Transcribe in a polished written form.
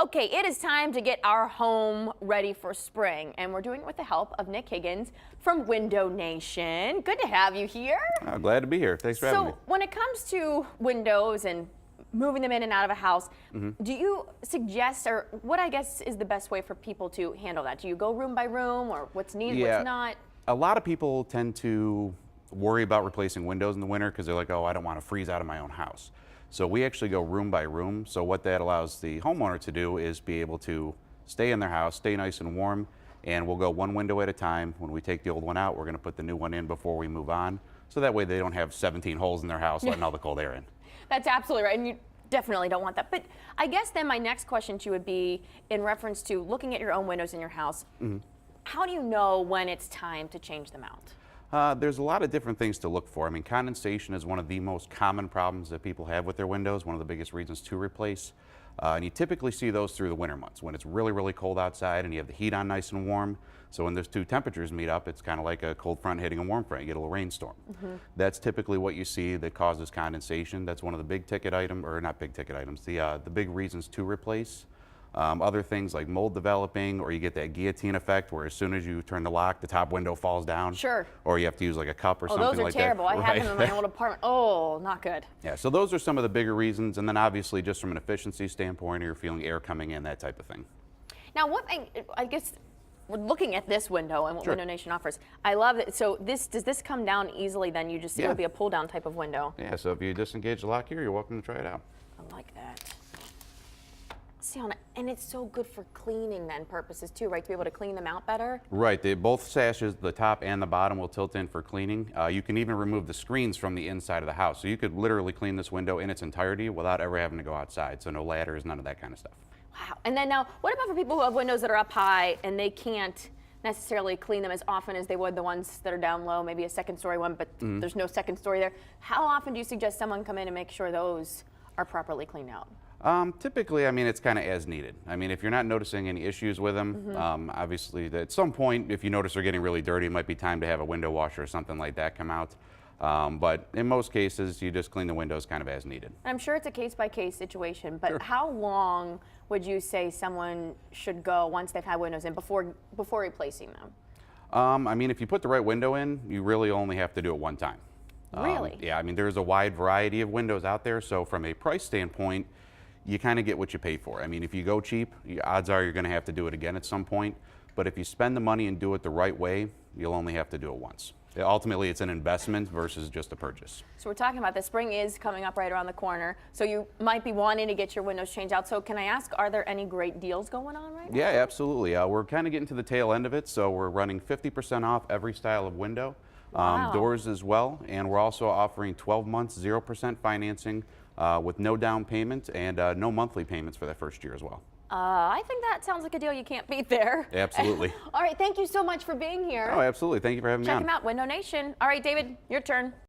Okay, it is time to get our home ready for spring, and we're doing it with the help of Nick Higgins from Window Nation. Good to have you here. Glad to be here. Thanks for having me. So, when it comes to windows and moving them in and out of a house, do you suggest, or what I guess is the best way for people to handle that? Do you go room by room, or what's needed, what's not? A lot of people tend to worry about replacing windows in the winter because they're like, oh, I don't want to freeze out of my own house. So we actually go room by room. So what that allows the homeowner to do is be able to stay in their house, stay nice and warm, and we'll go one window at a time. When we take the old one out, we're going to put the new one in before we move on. So that way they don't have 17 holes in their house letting all the cold air in. That's absolutely right, and you definitely don't want that. But I guess then my next question to you would be in reference to looking at your own windows in your house. How do you know when it's time to change them out? There's a lot of different things to look for. I mean, condensation is one of the most common problems that people have with their windows, one of the biggest reasons to replace. And you typically see those through the winter months when it's really, really cold outside and you have the heat on nice and warm. So when those two temperatures meet up, it's kind of like a cold front hitting a warm front. You get a little rainstorm. That's typically what you see that causes condensation. That's one of the big ticket items, or not big ticket items, the big reasons to replace. Other things like mold developing, or you get that guillotine effect where as soon as you turn the lock, the top window falls down. Sure. Or you have to use like a cup or something like that. Oh, those are terrible. I have them in my old apartment. Oh, not good. Yeah, so those are some of the bigger reasons. And then obviously just from an efficiency standpoint, you're feeling air coming in, that type of thing. Now, I guess we're looking at this window and what Window Nation offers. I love it. So does this come down easily then? You just, it would be a pull down type of window. Yeah, so if you disengage the lock here, you're welcome to try it out. I like that. See, and it's so good for cleaning then purposes too, right? To be able to clean them out better. Right, both sashes, the top and the bottom, will tilt in for cleaning. You can even remove the screens from the inside of the house. So you could literally clean this window in its entirety without ever having to go outside. So no ladders, none of that kind of stuff. Wow. And then now, what about for people who have windows that are up high and they can't necessarily clean them as often as they would the ones that are down low, maybe a second story one, but there's no second story there. How often do you suggest someone come in and make sure those are properly cleaned out? Typically, I mean, it's kind of as needed. I mean, if you're not noticing any issues with them, obviously at some point, if you notice they're getting really dirty, it might be time to have a window washer or something like that come out. But in most cases, you just clean the windows kind of as needed. I'm sure it's a case-by-case situation, but how long would you say someone should go once they've had windows in before replacing them? I mean, if you put the right window in, you really only have to do it one time. Really? Yeah, I mean, there's a wide variety of windows out there, so from a price standpoint, you kind of get what you pay for. I mean, if you go cheap, odds are you're going to have to do it again at some point. But if you spend the money and do it the right way, you'll only have to do it once. Ultimately, it's an investment versus just a purchase. So we're talking about the spring is coming up right around the corner. So you might be wanting to get your windows changed out. So can I ask, are there any great deals going on right now? Yeah, absolutely. We're kind of getting to the tail end of it. So we're running 50% off every style of window, doors as well. And we're also offering 12 months, 0% financing with no down payment and no monthly payments for that first year as well. I think that sounds like a deal you can't beat there. Absolutely. All right, thank you so much for being here. Oh, absolutely. Thank you for having me on. Check them out, Window Nation. All right, David, your turn.